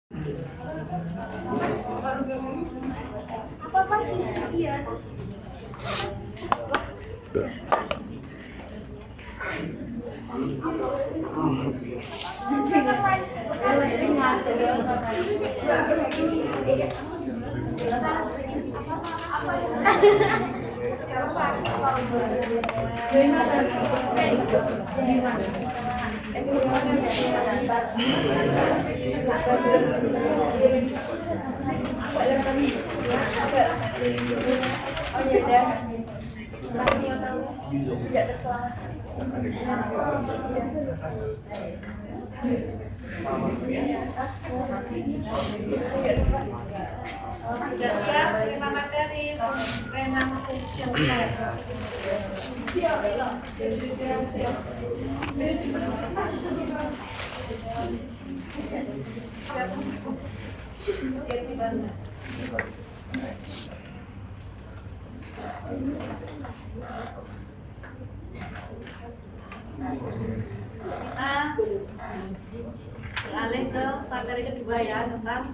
Apa sih dia? Sudah siap 5 materi renang function test. Kita beralih ke materi kedua ya, tentang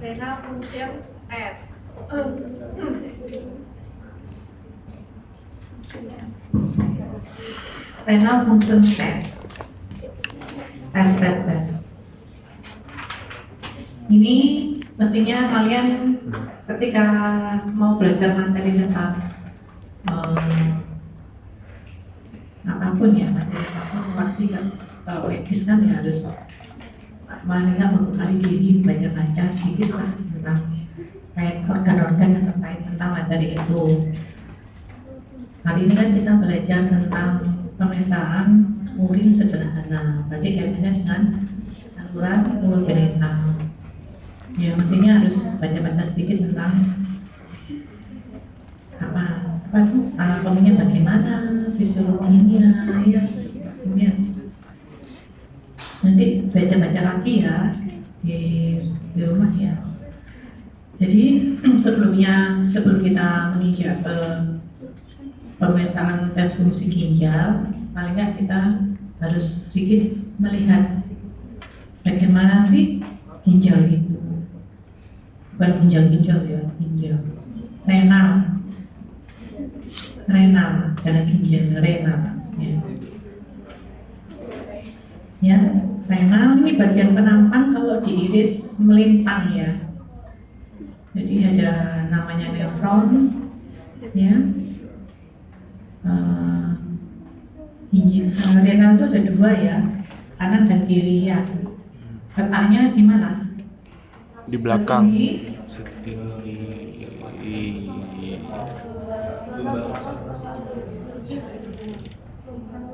renal function test. Renal function test. Tes. Ini mestinya kalian ketika mau belajar materi tentang apapun ya, materi apapun pasti kan kalau etis kan ya harus paling membekali diri baca sedikit lah tentang organ-organ yang terkait tentang materi itu. Hari ini kan kita belajar tentang pemeriksaan urin sederhana, berarti kaitannya dengan saluran ureter. Ya mestinya harus baca sedikit tentang apa tuh anatominya bagaimana, fisiologinya, ya. Nanti baca lagi ya di rumah ya. Jadi sebelum kita meninjau pemeriksaan tes fungsi ginjal, paling nggak kita harus sedikit melihat bagaimana sih ginjal itu. Bukan ginjal ya, ginjal. Renal, jangan ginjal, renal. Ya, renal ini bagian penampang kalau diiris melintang ya. Jadi ada namanya nefron, ya. Renal itu ada dua ya, kanan dan kiri ya. Letaknya di mana? Di belakang.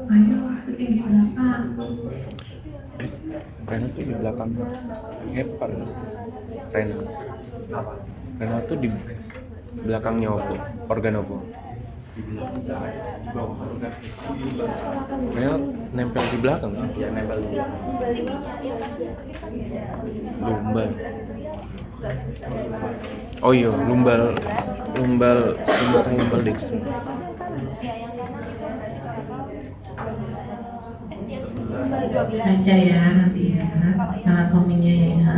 Ayo, setinggi berapa? Renal tuh di belakang hepar. Renal tuh di belakangnya organ apa? Renal nempel di belakang kan? Ya, nempel di belakang. Lumbal. Oh iya, lumbal sumsum lumbal dextrum. Baca ya nanti ya anatominya ya.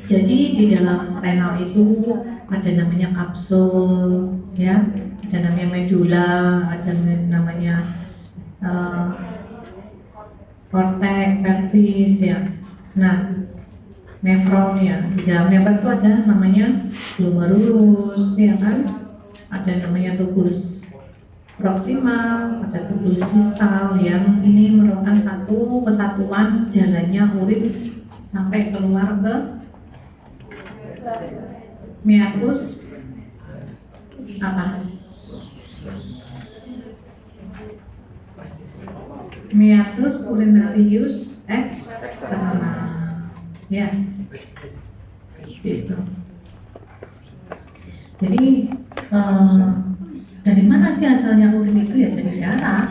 Jadi di dalam renal itu ada namanya kapsul ya, ada namanya medula, ada namanya cortex, pelvis ya. Nah, nefron ya, di dalam nefron itu ada namanya glomerulus ya kan, ada namanya tubulus proksimal, ada tubulus distal yang ini merupakan satu kesatuan jalannya urin sampai keluar ke meatus apa? Meatus urinarius external. Ya. Gitu. Jadi dari mana sih asalnya urin itu ya? Dari darah.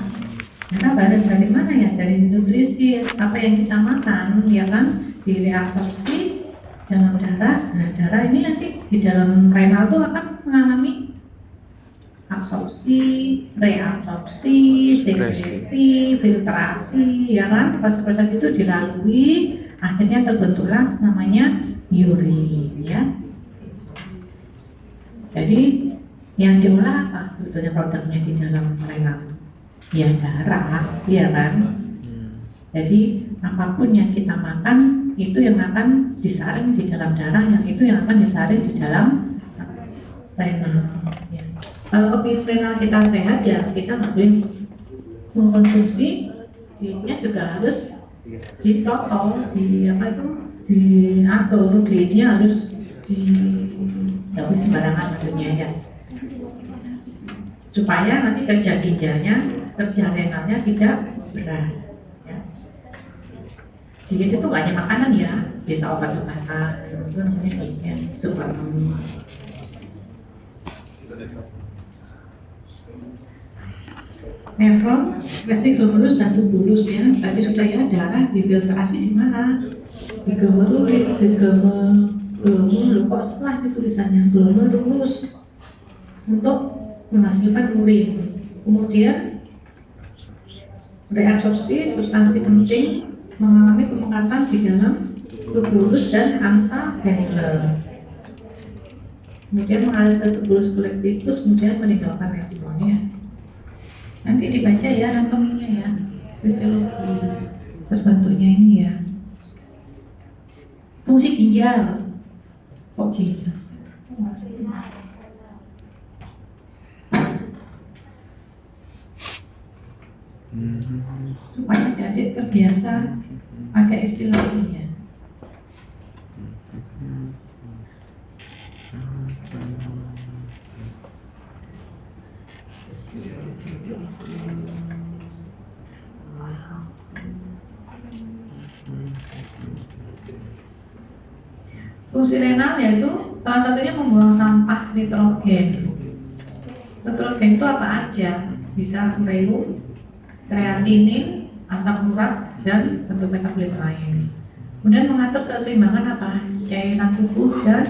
Karena dari mana ya? Dari nutrisi apa yang kita makan, ya kan? Direabsorpsi dalam darah. Nah, darah ini nanti di dalam renal itu akan mengalami absorpsi, reabsorpsi, sekresi, filtrasi, ya kan? Proses-proses itu dilalui akhirnya terbentuklah namanya urin ya. Jadi yang diolah apa sebetulnya produknya di dalam renal? Ya darah, ya kan? Jadi apapun yang kita makan itu yang akan disaring di dalam darah, yang itu yang akan disaring di dalam renal. Ya. Kalau renal kita sehat ya kita nggak boleh mengkonsumsi, ini juga harus ditotol, diatur, ini harus nggak boleh sembarangan maksudnya ya. Supaya nanti kerja ginjalnya, kerja renalnya tidak berat. Ya. Jadi itu banyak makanan ya, bisa obat-obatan, itu namanya ya, suplemen. Nefron, glomerulus dan tubulus ya. Tadi sudah ya, darah difiltrasi di mana? Di glomerulus, kok setelah itu tulisannya glomerulus untuk menghasilkan urin. Kemudian reabsorpsi substansi penting mengalami pemekatan di dalam tubulus dan angsa Henle. Kemudian mengalir ke tubulus kolektifus, kemudian meninggalkan nefronnya. Nanti dibaca ya anatominya ya, fisiologi terbentuknya ini ya. Fungsi ginjal, kok ginjal? Supaya jadi terbiasa pakai istilah ini ya. Fungsi renal yaitu salah satunya membuang sampah nitrogen. Nitrogen itu apa aja? Bisa urea, kreatinin, asam urat, dan bentuk metabolit lain. Kemudian mengatur keseimbangan apa? Cairan tubuh dan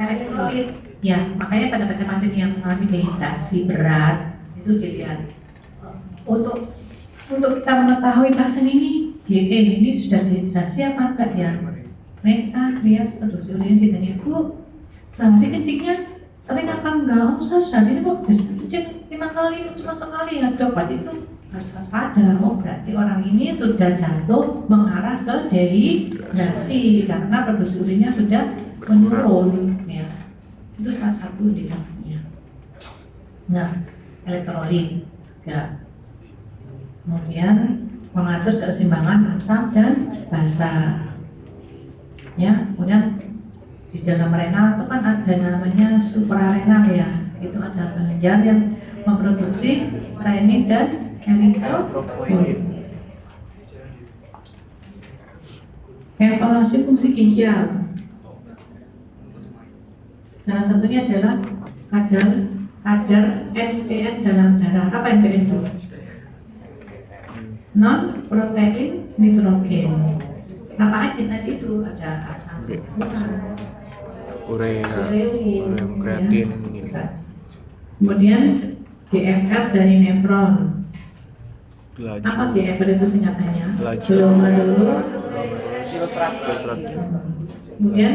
elektrolit. Ya, makanya pada pasien-pasien yang mengalami dehidrasi berat itu dilihat. Untuk kita mengetahui pasien ini ini sudah dehidrasi apa enggak ya? Mereka lihat produksi urin ditanya, Bu, sehari kencingnya sering apa enggak? Sehari ini kok bisa kencing 5 kali, cuma sekali ya dok, itu harus waspada. Berarti orang ini sudah jatuh mengarah ke dehidrasi karena produksi urinnya sudah menurun ya. Itu salah satu indikatornya. Nah, elektrolit ya. Kemudian mengatur keseimbangan asam dan basa. Ya, kemudian di dalam renal itu kan ada namanya suprarenal ya. Itu ada kelenjar yang memproduksi renin dan eritropoietin. Evaluasi fungsi ginjal. Salah satunya adalah kadar NPN dalam darah. Apa NPN itu? Non protein nitrogen. Apa aja tadi itu? Ada asam urea, kreatin ini. Kemudian GFR dari nefron. Laju. Apa GFR itu singkatannya? Laju. Kemudian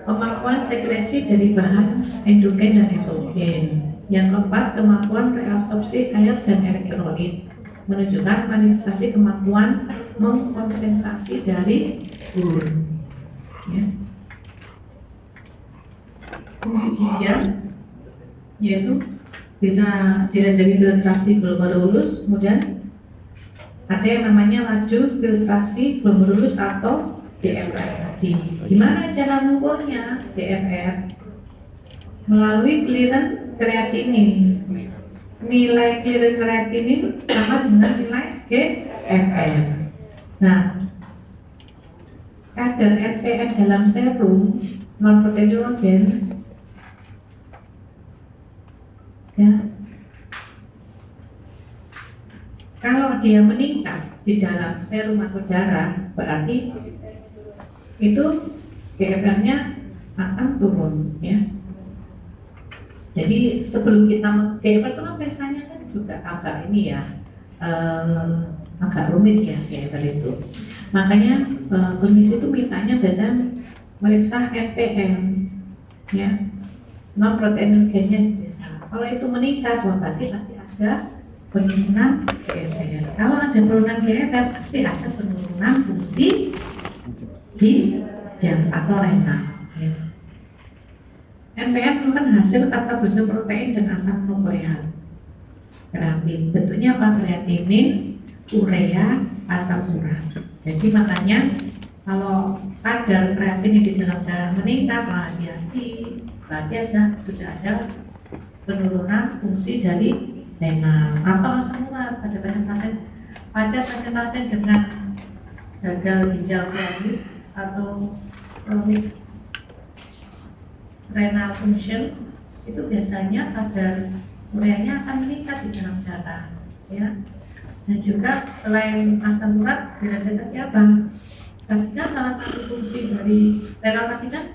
kemampuan sekresi dari bahan endokrin dan eksogen. Yang keempat, kemampuan reabsorpsi air dan elektrolit, menunjukkan manifestasi kemampuan mengkonsentrasi dari urin. Ya. Fungsi ginjal yaitu bisa jadi filtrasi glomerulus, kemudian ada yang namanya laju filtrasi glomerulus atau GFR. Gimana cara mengukurnya GFR? Melalui clearance kreatinin. Nilai clearance kreatinin sama dengan nilai GFR. Nah, kadar NPN dalam serum non protein nitrogen ya, kalau dia meningkat di dalam serum atau darah, berarti itu GFR-nya akan turun ya. Jadi sebelum kita GFR itu kan biasanya kan juga agak ini ya, agak rumit ya GFR itu. Makanya klinisi itu mintanya biasanya meriksa NPM, ya, non proteinurgennya diperiksa. Kalau itu meningkat, berarti pasti ada penurunan GFR. Kalau ada penurunan GFR, pasti ada penurunan fungsi di jantung atau renal. Ya. NPM merupakan hasil katabolisme protein dan asam nukleat. Kreatin, bentuknya apa? Kreatinin, urea, asam urat. Jadi makanya kalau kadar kreatin yang di dalam darah meningkat, hati-hati, berarti sudah ada penurunan fungsi dari renal atau asam urat pada pasien-pasien dengan gagal ginjal kronis atau chronic renal function, itu biasanya kadar ureanya akan meningkat di dalam darah, ya. Dan juga selain asam urat, dirasakan apa? Tadi kan salah satu fungsi dari renal tadi kan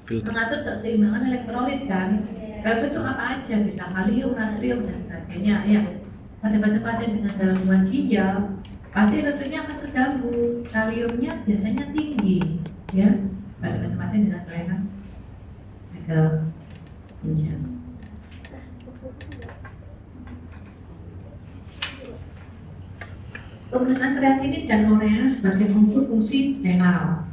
mengatur keseimbangan elektrolit kan. Kalau itu apa aja, bisa kalium, natrium dan sebagainya, ya. Pada pasien-pasien dengan gangguan ginjal, pasti elektrolitnya akan terganggu. Kaliumnya biasanya tinggi, ya. Pada pasien-pasien dengan kelainan gagal ginjal. Pemeriksaan kreatinin dan urea sebagai fungsi renal.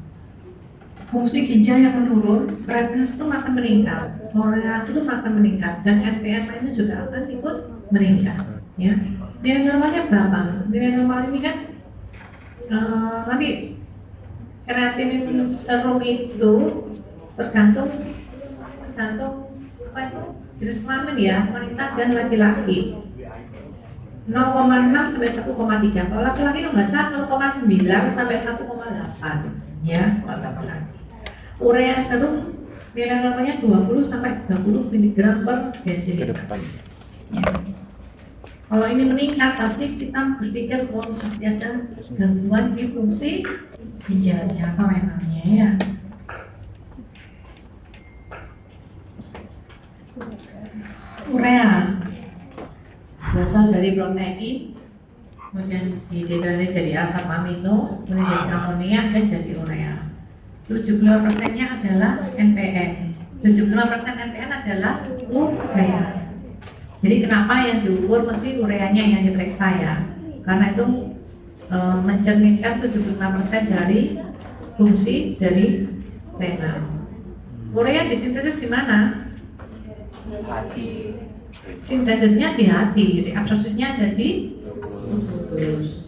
Fungsi ginjal yang menurun, kreatinin itu akan meningkat, urea itu akan meningkat, dan NPM lainnya juga akan ikut meningkat. Ya, nilai normalnya berapa? Nilai normal ini kan nanti kreatinin serum itu tergantung apa itu jenis kelamin ya, wanita dan laki-laki. 0,6 sampai 1,3. Kalau laki-laki itu nggak salah 0,9 sampai 1,8, ya kalau laki-laki. Urea serum nilai normalnya 20 sampai 30 mg per desiliter. Ya. Kalau ini meningkat, pasti kita berpikir pasti ada gangguan di fungsi ginjalnya atau renalnya, ya. Urea berasal dari protein, kemudian didegradasi jadi asam amino, kemudian jadi amonia dan jadi urea. 75%-nya adalah NPN. 75% NPN adalah urea. Jadi kenapa yang diukur mesti ureanya yang diperiksa, ya? Karena itu mencerminkan 75% dari fungsi dari renal. Urea disintesis di mana? Hati. Sintesisnya di hati, jadi absorpsinya ada di usus.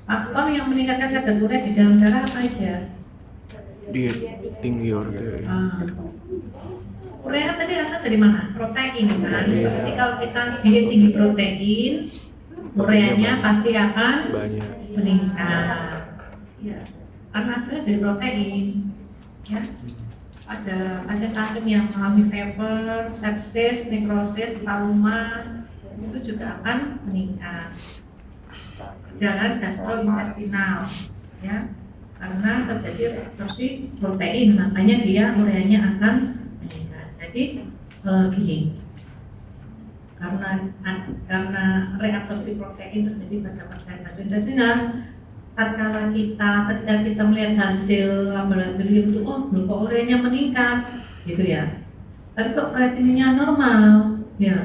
Faktor yang meningkatkan kadar urea di dalam darah apa aja? Dia tinggi urea. Urea tadi asal dari mana? Protein kan. Jadi kalau kita diet tinggi protein, ureanya pasti akan Banyak. meningkat. Ya, karena hasilnya dari protein. Ya. Ada pasien-pasien yang mengalami fever, sepsis, nekrosis, trauma, itu juga akan meningkat. Jalan gastrointestinal, ya, karena terjadi absorpsi protein, makanya dia ureanya akan meningkat. Jadi gini, karena reabsorpsi protein terjadi pada pasien gastrointestinal. Ketika kita melihat hasil laboratorium itu, oh kok ureanya meningkat, gitu ya. Tapi kok kreatinnya normal, ya,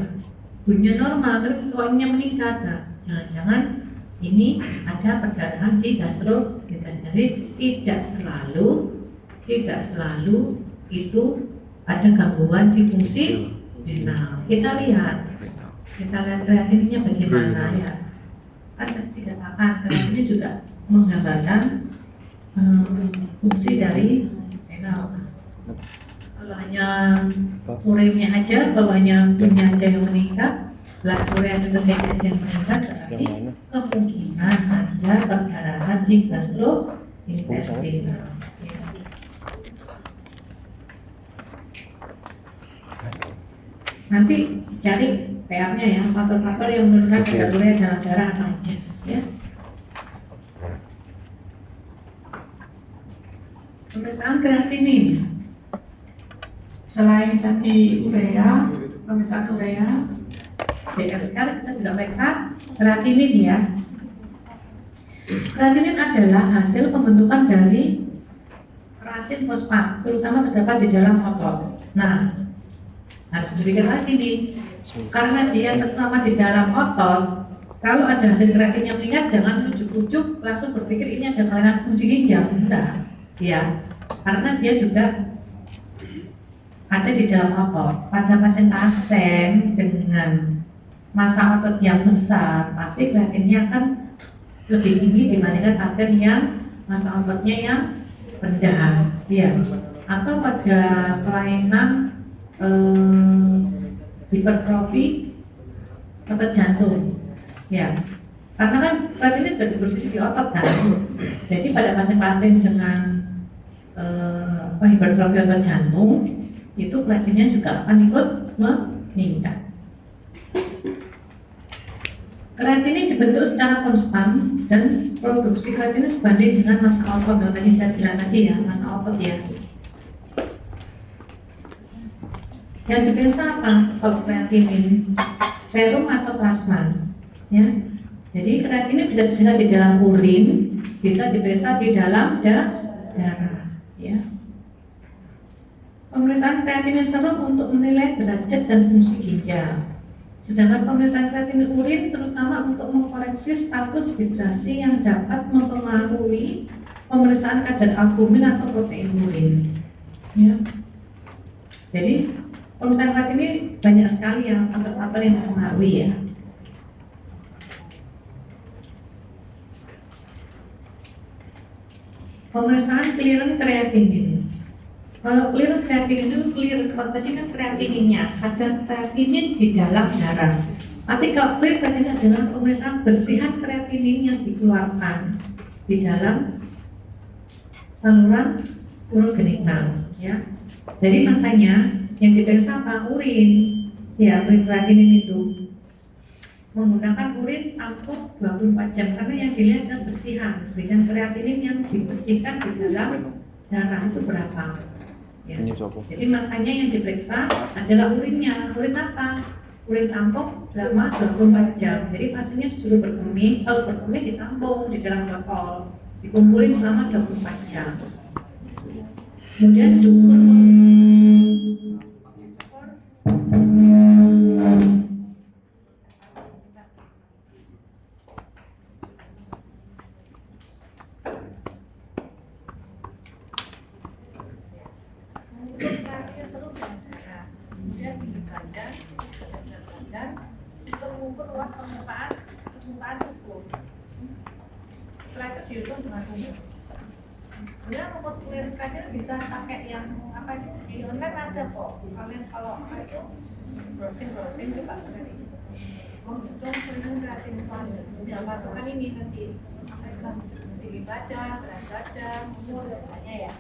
bunyinya normal, terus kok ininya meningkat. Nah, jangan-jangan ini ada perdarahan di gastrointestinal. Jadi tidak selalu itu ada gangguan di fungsi renal. Kita lihat kreatinnya bagaimana, ya. Ada dikatakan kreatinnya juga menggambarkan fungsi dari renal. Kalau hanya ureanya aja, kalau hanya punya aja yang meningkat, belas urea juga aja yang meningkat, berarti kemungkinan ada perdarahan di gastrointestinal. Nanti cari PR-nya ya, faktor-faktor yang menurunkan kadar urea dalam darah apa aja, ya. Pemeriksaan kreatinin. Selain tadi urea, pemeriksaan urea, DRL kita juga periksa kreatinin, ya. Kreatinin adalah hasil pembentukan dari keratin fosfat, terutama terdapat di dalam otot. Nah, harus berpikir lagi nih, karena dia terutama di dalam otot. Kalau ada hasil kreatin yang meningkat, jangan ujuk-ujuk langsung berpikir ini ada kelainan fungsi ginjal. Enggak, ya, karena dia juga ada di dalam otot. Pada pasien-pasien dengan massa otot yang besar, pasti kreatinnya akan lebih tinggi dibandingkan pasien yang massa ototnya yang rendah, ya. Atau pada kelainan hipertrofi otot jantung, ya. Karena kan kreatin sudah diproduksi di otot kan. Jadi pada pasien-pasien dengan hipertrofi otot jantung itu kreatinnya juga akan ikut meningkat. Kreatinin dibentuk secara konstan dan produksi kreatinin sebanding dengan massa otot. Yang tadi saya bilang tadi ya, massa otot ya. Yang diperiksa apa kalau kreatinin? Serum atau plasma? Ya. Jadi kreatinin bisa di dalam urin, bisa diperiksa di dalam darah. Ya. Pemeriksaan kreatinin serum untuk menilai derajat dan fungsi ginjal. Sedangkan pemeriksaan kreatinin urin terutama untuk mengkoreksi status hidrasi yang dapat mempengaruhi pemeriksaan kadar albumin atau protein urin. Ya. Jadi pemeriksaan kreatinin banyak sekali yang faktor-faktor yang mempengaruhi ya. Pemeriksaan clearance kreatinin. Kalau clearance kreatinin itu clear, kalau tadi kan kreatininnya ada kreatinin di dalam darah. Tapi kalau clear kreatinin adalah pemeriksaan bersihan kreatinin yang dikeluarkan di dalam saluran urogenital, ya. Jadi makanya yang diperiksa apa? Urin, ya, urin kreatinin itu menggunakan urin tampuk 24 jam karena yang dilihat adalah bersihan dengan kreatinin yang dibersihkan di dalam darah itu berapa. Ya. Jadi makanya yang diperiksa adalah urinnya. Urin apa? Urin tampung selama 24 jam. Jadi pasiennya disuruh berkemih, kalau berkemih ditampung di dalam botol, dikumpulin selama 24 jam. Kemudian diukur luas permukaan tubuh. Setelah itu dihitung dengan rumus. Sebenarnya rumus clear kreatin bisa pakai yang apa itu di online ada kok. Kalian kalau itu browsing coba cari. Menghitung clear kreatin yang masukkan ini nanti dibaca, berat badan, umur dan lainnya ya.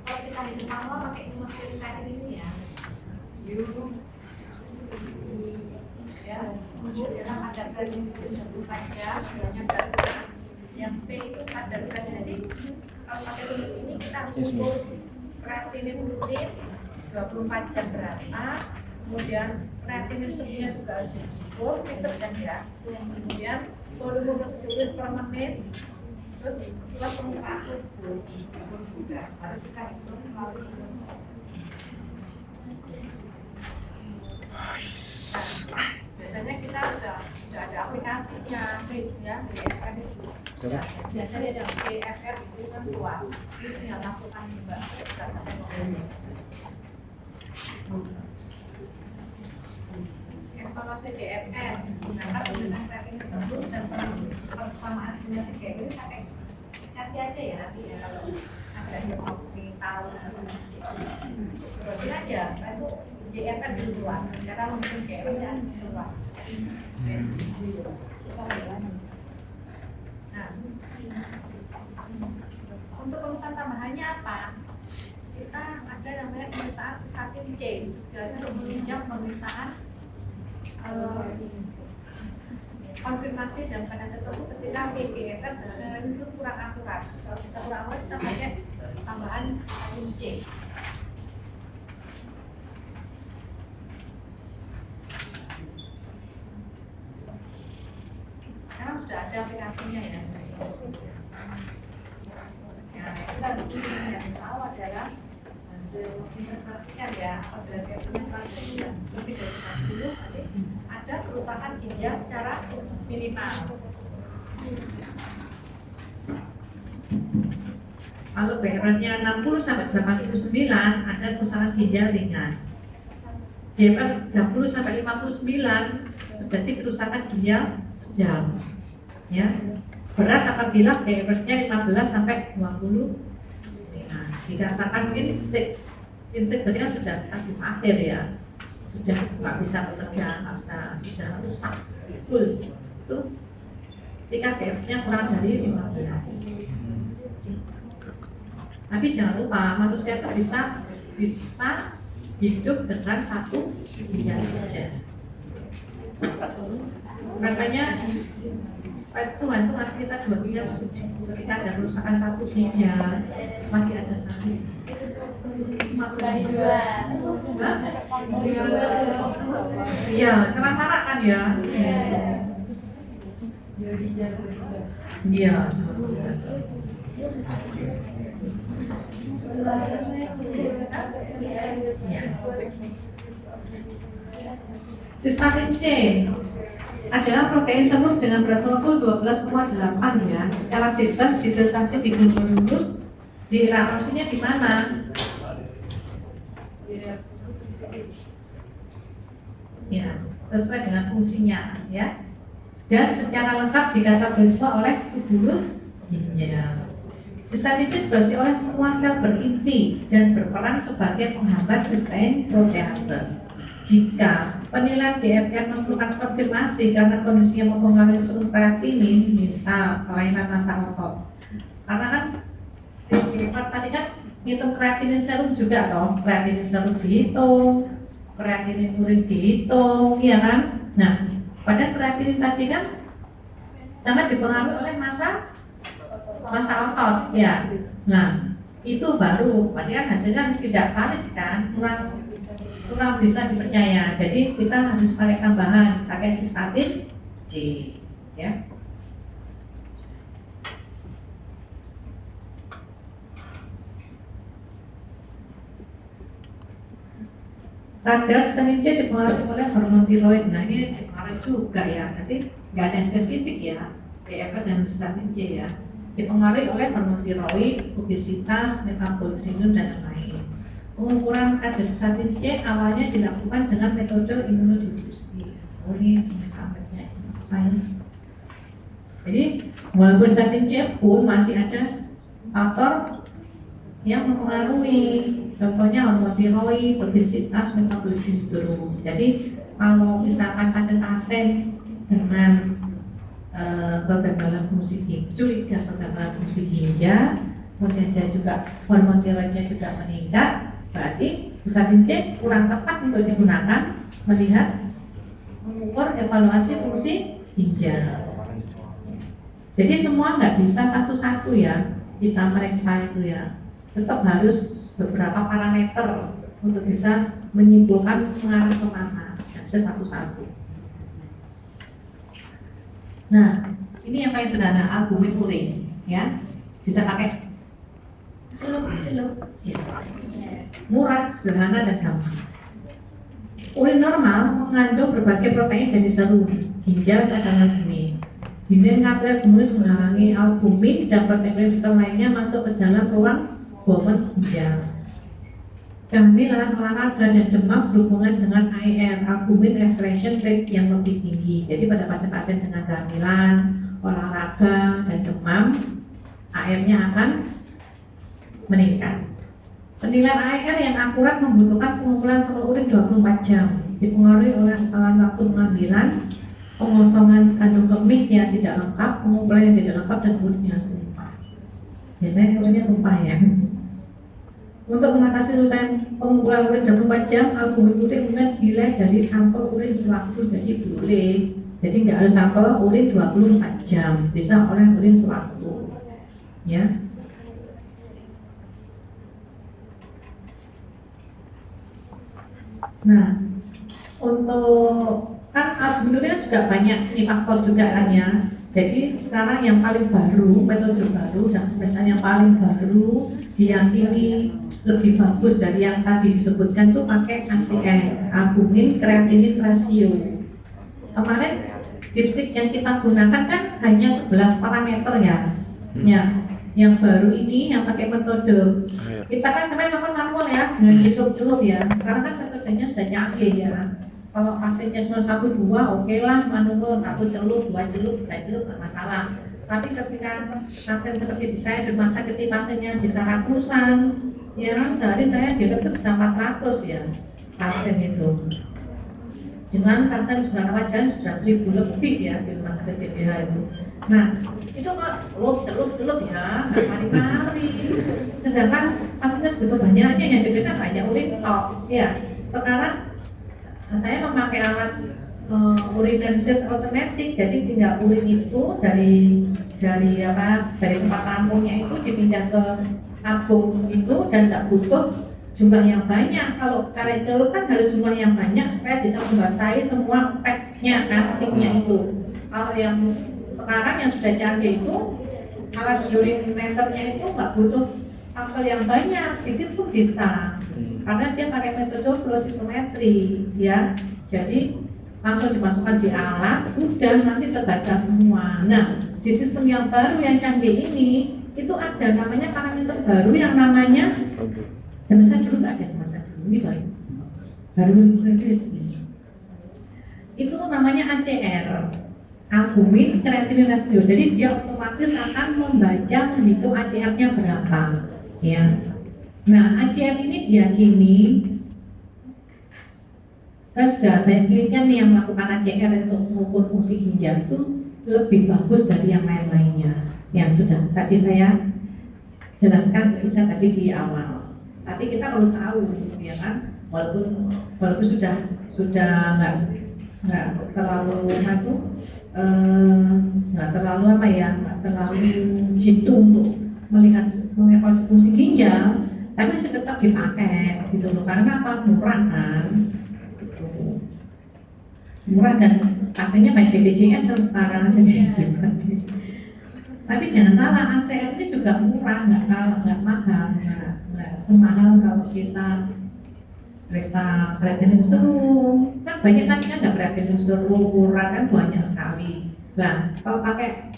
Kalau kita hitung manual pakai rumus clear kreatin ini ya. Ya, dalam kadar kreatinin 24 jam, yang P itu kadar kreatinin. Jadi kalau pakai rumus ini kita harus ukur kreatinin rutin 24 jam berapa, kemudian kreatinin sebelumnya juga harus diukur, meter dan ya, kemudian volume urin per menit, terus plus permukaan tubuh. Harus kita hitung melalui rumus. Nah, biasanya kita sudah ada aplikasinya, ya, BFR itu. Ya, biasanya ada BFR itu kan keluar, itu tinggal masukkan juga. Evaluasi BFR, menggunakan pemeriksaan kreatinin sebelum dan persamaan simulasi BFR pakai kasih aja ya nanti ya kalau ada yang mau tahu. Terusin aja, itu BFR di luar, karena mungkin BFR-nya di luar. Nah, untuk pemeriksaan tambahannya apa? Kita ada namanya pemeriksaan sistatin C, yaitu untuk menunjang pemeriksaan konfirmasi dalam keadaan tertentu ketika BFR itu kurang akurat. Kalau bisa kurang akurat kita pakai tambahan sistatin C. hasilnya ya. Ya, kita yang tahu adalah hasil investasinya ya, apabila keepernya pasien lebih dari 60, nanti ada kerusakan ginjal secara minimal. Kalau BR-nya 60 sampai 89 ada kerusakan ginjal ringan. BR 30 sampai 59 terjadi kerusakan ginjal sedang. Ya. Berat apabila BR-nya 15 sampai 20. Nah, dikatakan instik berarti kan sudah status akhir ya, sudah nggak bisa bekerja, nggak bisa, sudah rusak full. Itu ketika BR-nya kurang dari 15. Tapi jangan lupa manusia itu bisa hidup dengan satu ginjal saja. Makanya Tuhan itu ngasih kita 2 ginjal suci. Ketika ada kerusakan satu ginjal masih ada satu. Maksudnya dijual. Iya, sekarang marak kan ya? Iya. Sistatin C adalah protein semut dengan berat molekul 12,8 ya. Secara bebas didetectasi di glomerulus, di ranosinya di mana? Ya, sesuai dengan fungsinya ya. Dan secara lengkap dikatagorisasi oleh tubulus ginjal. Sistatin C diproduksi oleh semua sel berinti dan berperan sebagai penghambat sistein protease. Jika penilaian DFR memerlukan konfirmasi karena kondisinya mempengaruhi serum kreatinin, misal kelainan massa otot. Karena kan di tadi kan hitung kreatinin serum juga toh, kreatinin serum dihitung, kreatinin urin dihitung, ya kan? Nah, pada kreatinin tadi kan sangat dipengaruhi oleh massa otot, ya. Nah, itu baru, padahal hasilnya tidak valid kan, kurang bisa dipercaya. Jadi kita harus pakai tambahan, pakai sistatin C, ya. Kadar sistatin C dipengaruhi oleh hormon tiroid. Nah ini dipengaruhi juga ya. Nanti nggak ada yang spesifik ya. DFR dan sistatin C ya. Dipengaruhi oleh hormon tiroid, obesitas, metabolik sindrom dan lain-lain. Pengukuran kadar sistatin C awalnya dilakukan dengan metode imunodifusi. Oh ini misalnya saya. Jadi walaupun sistatin C pun masih ada faktor yang mempengaruhi, contohnya hormon tiroid, obesitas, metabolik sindrom. Jadi kalau misalkan pasien-pasien dengan kegagalan fungsi ginjal, curiga kegagalan fungsi ginjal, kemudian dia juga hormon tiroidnya juga meningkat, berarti sistatin C kurang tepat untuk digunakan melihat mengukur evaluasi fungsi ginjal. Jadi semua nggak bisa satu-satu ya kita meriksa itu ya. Tetap harus beberapa parameter untuk bisa menyimpulkan mengarah ke mana, nggak bisa satu-satu. Nah, ini yang paling sederhana, albumin urin, ya, bisa pakai ya. Murah, sederhana dan gampang. Urin normal mengandung berbagai protein dari serum ginjal adalah ini. Ginjal kapil gemus menghalangi albumin dan protein besar lainnya masuk ke dalam ruang bomen ginjal. Kehamilan, olahraga, dan demam berhubungan dengan IR, albumin excretion rate yang lebih tinggi. Jadi pada pasien-pasien dengan kehamilan, olahraga, dan demam, AR-nya akan meningkat. Penilaian AR yang akurat membutuhkan pengumpulan sampel urin 24 jam, dipengaruhi oleh skala waktu pengambilan, pengosongan kandung kemih yang tidak lengkap, pengumpulan yang tidak lengkap, dan urin yang tumpah. Biasanya urinnya tumpah ya. Untuk mengatasi pengumpulan urin 24 jam, albumin urin kemudian dinilai dari sampel urin sewaktu. Jadi boleh, jadi nggak harus sampel urin 24 jam, bisa oleh urin sewaktu, ya. Nah, untuk kan albumin urin juga banyak nih faktor juga kan ya. Jadi sekarang yang paling baru, metode baru dan pemeriksaan yang paling baru diyakini lebih bagus dari yang tadi disebutkan itu pakai ACR, albumin creatinine ratio. Kemarin dipstik yang kita gunakan kan hanya 11 parameter ya. Ya, yang baru ini yang pakai metode kita kan kemarin lakukan manual ya dengan celup ya. Sekarang kan metodenya sudah canggih ya. Kalau pasiennya cuma 1-2 oke lah manual 1 celup, 2 celup, 3 celup nggak masalah. Tapi ketika pasien seperti saya di rumah sakit ini pasiennya bisa ratusan, ya sehari saya di itu bisa 400 ya pasien itu. Dengan pasien sudah rawat jalan sudah 1000 lebih ya di rumah sakit PPH itu. Nah itu kok celup ya, nggak mari-mari. Sedangkan pasiennya segitu banyaknya yang diperiksa banyak urin tok. Ya sekarang saya memakai alat urinalysis otomatis, jadi tinggal urin itu dari tempat tampungnya itu dipindah ke tabung itu dan tidak butuh jumlah yang banyak. Kalau karet celup kan harus jumlah yang banyak supaya bisa membasahi semua padnya kan, sticknya itu. Kalau yang sekarang yang sudah canggih itu alat urinometernya itu nggak butuh sampel yang banyak, sedikit pun bisa. Karena dia pakai metode flow cytometry ya, jadi langsung dimasukkan di alat, udah nanti terbaca semua. Nah di sistem yang baru yang canggih ini itu ada namanya parameter baru yang namanya zaman saya dulu nggak ada di masa dulu, ini baru resmi. Itu namanya ACR, albumin creatinine ratio. Jadi dia otomatis akan membaca menghitung ACR-nya berapa ya. Nah, ACR ini diyakini sudah banyak penelitian yang melakukan ACR untuk mengukur fungsi ginjal itu lebih bagus dari yang lain-lainnya yang sudah tadi saya jelaskan sudah tadi di awal. Tapi kita perlu tahu ya kan, walaupun sudah nggak terlalu jitu untuk melihat mengevaluasi fungsi ginjal. Tapi masih tetap dipakai gitu loh, karena apa? Murah kan gitu. Murah dan hasilnya baik BPJS kan sekarang jadi tapi jangan salah, ACR ini juga murah, nggak mahal, nggak semahal kalau kita periksa creatinine serum. Kan banyak kan nggak creatinine serum murah kan banyak sekali. Nah kalau pakai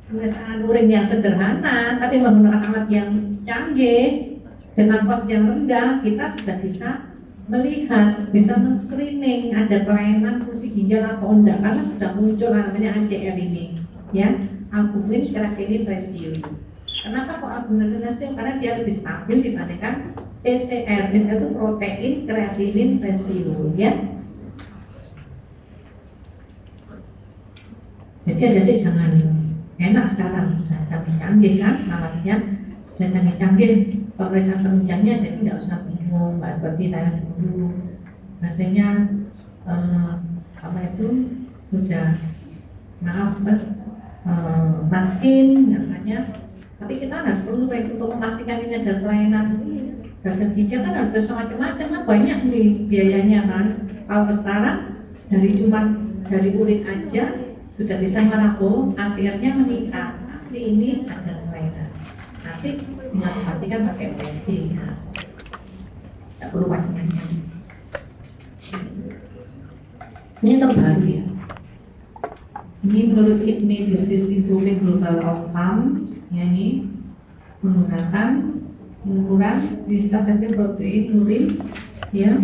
pemeriksaan urin yang sederhana tapi menggunakan alat yang canggih dengan cost yang rendah, kita sudah bisa melihat, bisa men-screening ada kelainan fungsi ginjal atau enggak, karena sudah muncul namanya ACR ini ya, albumin creatinine ratio. Kenapa kok albumin ratio? Karena dia lebih stabil dibandingkan PCR. PCR itu protein creatinine ratio ya. Jadi jangan enak sekarang sudah canggih kan alatnya, sudah canggih pemeriksaan penunjangnya, jadi nggak usah bingung, nggak seperti saya dulu. Rasanya sudah maskin namanya. Tapi kita harus perlu periksa untuk memastikan ini ada kelainan gagal ginjal kan harus bisa macam-macam kan, banyak nih biayanya kan. Kalau sekarang dari urin aja sudah bisa merapuk, ACR-nya meningkat, asli ini ada kelainan. Nanti tinggal pastikan pakai USG ya. Tidak perlu macam-macam. Ini terbaru ya. Ini menurut Kidney Disease Improving Global Outcome ya, ini menggunakan pengukuran bisa testing protein urin ya.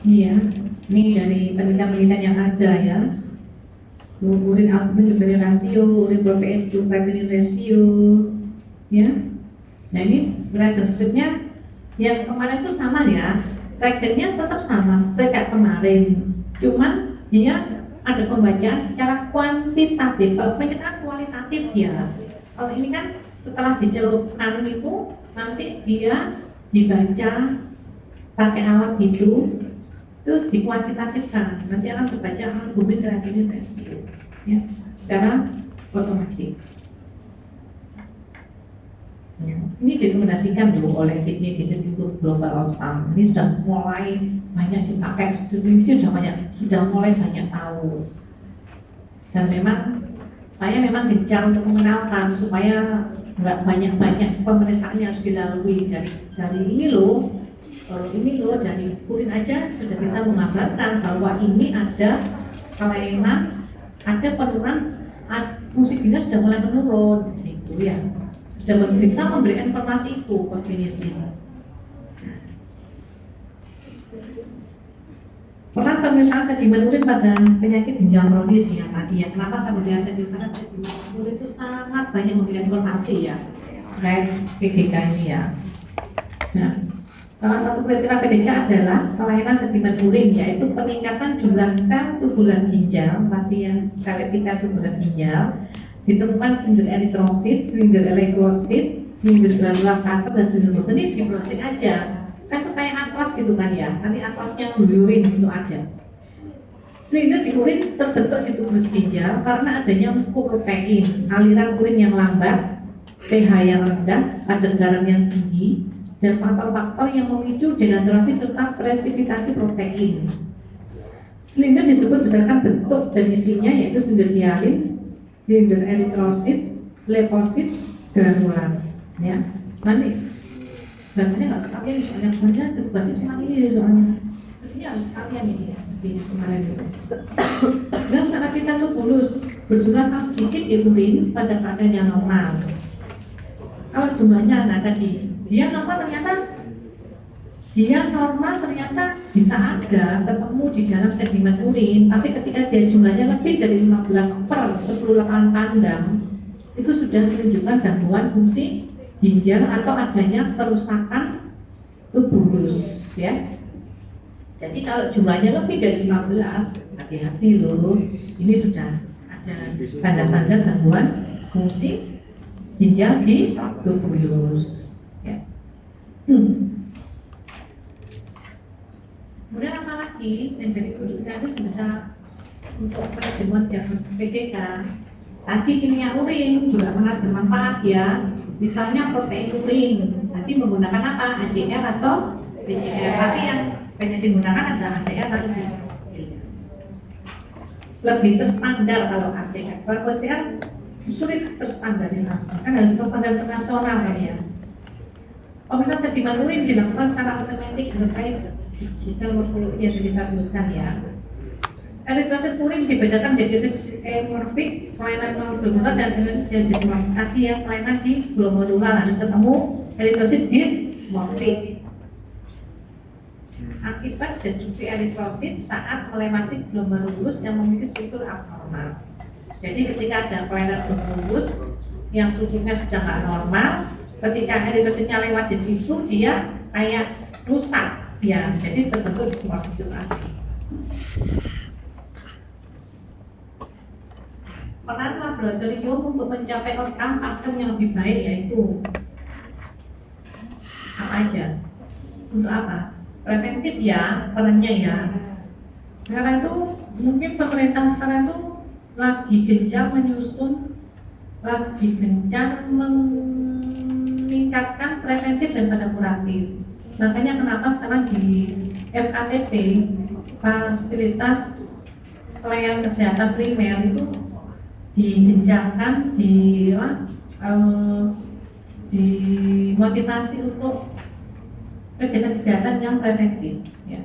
Ini ya, ini dari penelitian-penelitian yang ada ya. Urin albumin creatinine ratio, urin protein to creatinine ratio ya. Nah ini reagen stripnya yang kemarin itu sama ya, reagennya tetap sama seperti kayak kemarin, cuman dia ada pembacaan secara kuantitatif. Kalau kita kualitatif ya, kalau ini kan setelah dicelupkan itu nanti dia dibaca pakai alat itu dikuantitatifkan, nanti akan terbaca albumin creatinine ratio ya, secara otomatis. Ya. Ini direkomendasikan dulu oleh Kidney Disease Improving Global Outcome. Ini sudah mulai banyak dipakai, sudah mulai banyak tahu. Dan memang saya memang gencar untuk mengenalkan supaya nggak banyak-banyak pemeriksaan yang harus dilalui dari ini loh dari urin aja sudah bisa mengabarkan bahwa ini ada kelainan, ada penurunan fungsi ginjal sudah mulai menurun, gitu ya. Sudah bisa memberikan informasi itu ke klinisi. Peran pemeriksaan sedimen urin pada penyakit ginjal kronis ya tadi ya. Kenapa saya melihat sedimen urin itu sangat banyak memberikan informasi ya terkait PDK ini ya. Nah, salah satu kriteria PDK adalah kelainan sedimen urin, yaitu peningkatan jumlah sel tubular ginjal, tadi yang sel-epitelia tubular ginjal, ditemukan silinder eritrosit, silinder leukosit, silinder granular kasar dan silinder fibrosit di fibrosit aja. Kan itu kayak atlas gitu kan ya, nanti atlasnya urin itu aja. Silinder di urin terbentuk di tubuh ginjal karena adanya mukoprotein, aliran urin yang lambat, pH yang rendah, kadar garam yang tinggi, dan faktor-faktor yang memicu denaturasi serta presipitasi protein. Silinder disebut berdasarkan bentuk dan isinya, yaitu silinder hialin, silinder eritrosit, leukosit, granular. Ya, nanti gambarnya nggak sekalian, misalnya sebenarnya tugasnya cuma ini soalnya. Mestinya harus sekalian ini ya, mestinya kemarin itu. Dan saat kita tuh bulus berjumlah sangat sedikit di urin pada keadaan yang normal. Kalau jumlahnya nah tadi dia normal ternyata bisa ada ketemu di dalam sedimen urin, tapi ketika dia jumlahnya lebih dari 15 per 10 lapangan tandang itu sudah menunjukkan gangguan fungsi ginjal atau adanya kerusakan tubulus ya. Jadi kalau jumlahnya lebih dari 15, hati-hati loh, ini sudah ada tanda-tanda gangguan fungsi ginjal di tubulus ya. Kemudian apa lagi yang jadi kebutuhan itu bisa untuk pertemuan diagnosis PDK. Tadi kimia urin juga sangat bermanfaat ya. Misalnya protein urin, nanti menggunakan apa? HCl atau PCR. Tapi yang banyak digunakan adalah HCl atau PCR. Lebih terstandar kalau HCl. Kalau PCR sulit terstandarisasi, kan harus terstandar internasional kan ya. Pemeriksaan sedimen urin dilakukan secara otomatis terkait digital morfologi yang disebutkan ya. Eritrosit urin dibedakan menjadi hemorfik, kelainan glomerular dan jadi tadi yang kelainan di glomerular harus ketemu eritrosit dysmorfik. Akibat destruksi eritrosit saat melewati glomerulus yang memiliki struktur abnormal. Jadi ketika ada kelainan glomerulus yang strukturnya sudah nggak normal, ketika eritrositnya lewat di situ dia kayak rusak ya, jadi terbentuk dysmorfik tadi. Peran laboratorium untuk mencapai outcome action yang lebih baik yaitu apa aja? Untuk apa? Preventif ya, perannya ya. Sekarang itu mungkin pemerintah sekarang itu lagi gencar meningkatkan preventif daripada kuratif. Makanya kenapa sekarang di FKTP fasilitas pelayanan kesehatan primer itu digencarkan, dimotivasi untuk kegiatan-kegiatan yang preventif ya.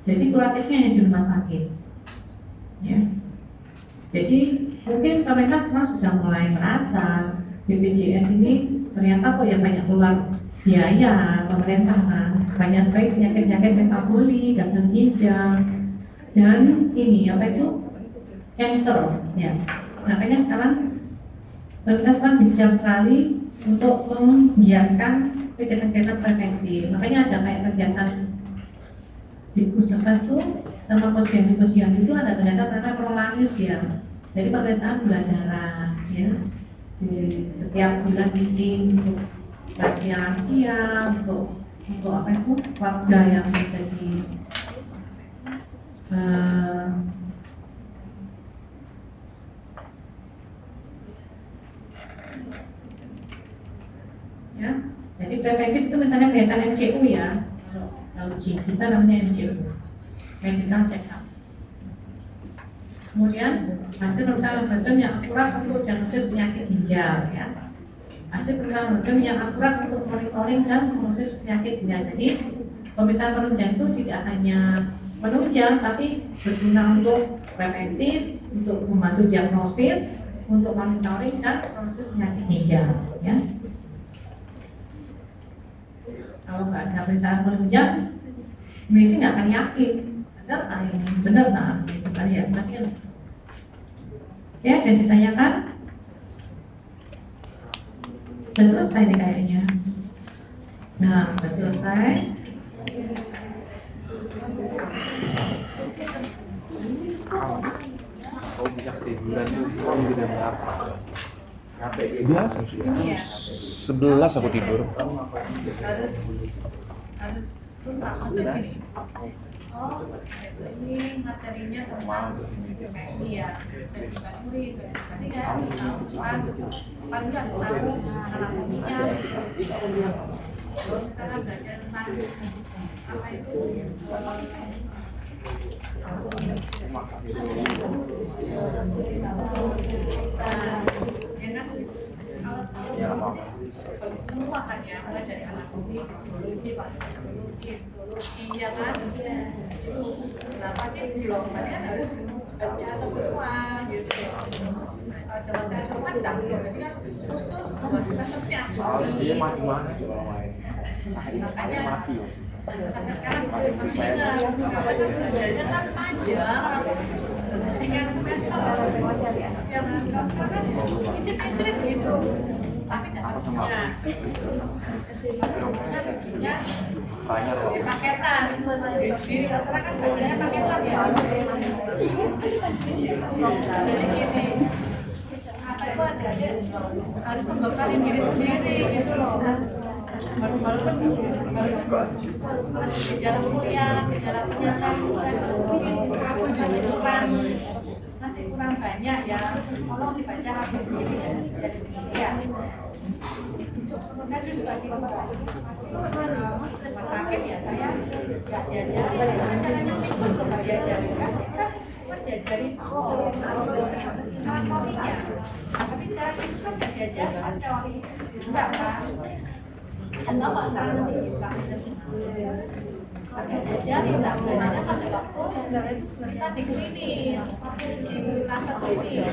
Jadi kuratifnya hanya di rumah sakit ya. Jadi mungkin pemerintah sekarang sudah mulai merasa BPJS ini ternyata kok ya banyak keluar biaya pemerintah kan, banyak sekali penyakit-penyakit metabolik, gagal ginjal dan ini apa itu cancer ya. Makanya sekarang pemerintah sekarang gencar sekali untuk menggiatkan kegiatan-kegiatan preventif. Makanya ada kayak kegiatan di puskesmas itu sama posyandu itu ada kegiatan namanya prolaris ya. Jadi pemeriksaan gula darah ya. Di setiap bulan ini untuk lansia, untuk apa itu warga yang menjadi ya. Jadi preventif itu misalnya kegiatan MCU ya. Kalau kita namanya MCU, medical check up. Kemudian hasil pemeriksaan laboratorium yang akurat untuk diagnosis penyakit ginjal ya. Hasil pemeriksaan laboratorium yang akurat untuk monitoring dan proses penyakit ginjal. Jadi pemeriksaan penunjang itu tidak hanya menunjang tapi berguna untuk preventif, untuk membantu diagnosis, untuk monitoring dan proses penyakit ginjal ya. Kalau nggak ada pemeriksaan penunjang, mesti nggak akan yakin benar ini benar itu kan ya pasien. Ya, dan ditanyakan sudah selesai nih kayaknya. Nah, sudah selesai. Oh, bisa ketiduran tuh gitu berapa? Capek Biasa sih. 11 aku tidur. harus tuntas materi. Oh, besok ini materinya tentang iya, berarti kan harus tahu paling nggak harus tahu anatominya. Kalau misalkan belajar tentang apa itu enak kalau semua kan ya, mulai dari anatomi, fisiologi, patofisiologi, histologi, ya kan? Nah, pakai belum, kan harus baca semua gitu. Coba saya coba kan jadi kan khusus buat semesternya. dia macam-macam kalau main. Makanya Mati. sampai sekarang masih ingat kalau belajarnya kan panjang sekian semester yang kan incit-incit gitu tapi dasarnya bikinnya Tanya loh. di paketan di masalah kan belajarnya paketan ya jadi gini apa itu adik-adik harus membekali diri sendiri gitu loh walaupun gejala kuliah kan aku juga masih kurang banyak ya tolong dibaca habis ini ya saya terus bagi rumah sakit ya saya nggak diajari caranya tikus loh nggak diajari kan kita diajari anatominya tapi cara tikus kan nggak diajari teori enggak kan atau nggak sekarang nanti kita diajari nggak belajarnya pada waktu kita di klinis di kasar klinis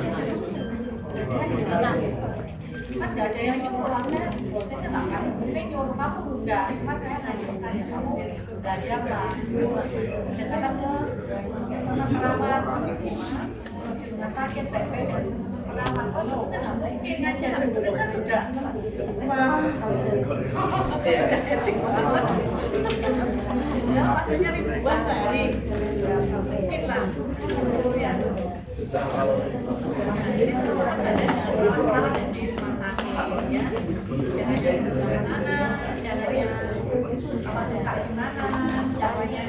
belajar di sana kan nggak ada yang nyuruh saya dosennya nggak kamu mungkin nyuruh kamu enggak cuma saya ngajarkan ya kamu belajar lah dan kadang ke perawat di rumah sakit baik-baik dan perawat itu nggak mungkin ngajar itu kan sudah sudah etik banget ya maksudnya ribuan sehari mungkin lah ya jadi perawat di rumah sakit ya caranya gimana caranya apa buka gimana caranya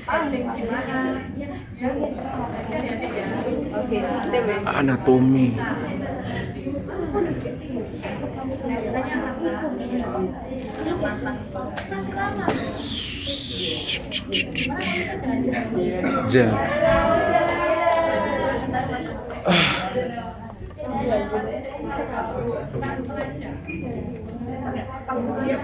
penting gimana ya belajar ya Dik ya oke Anatomi. Ja. Iya,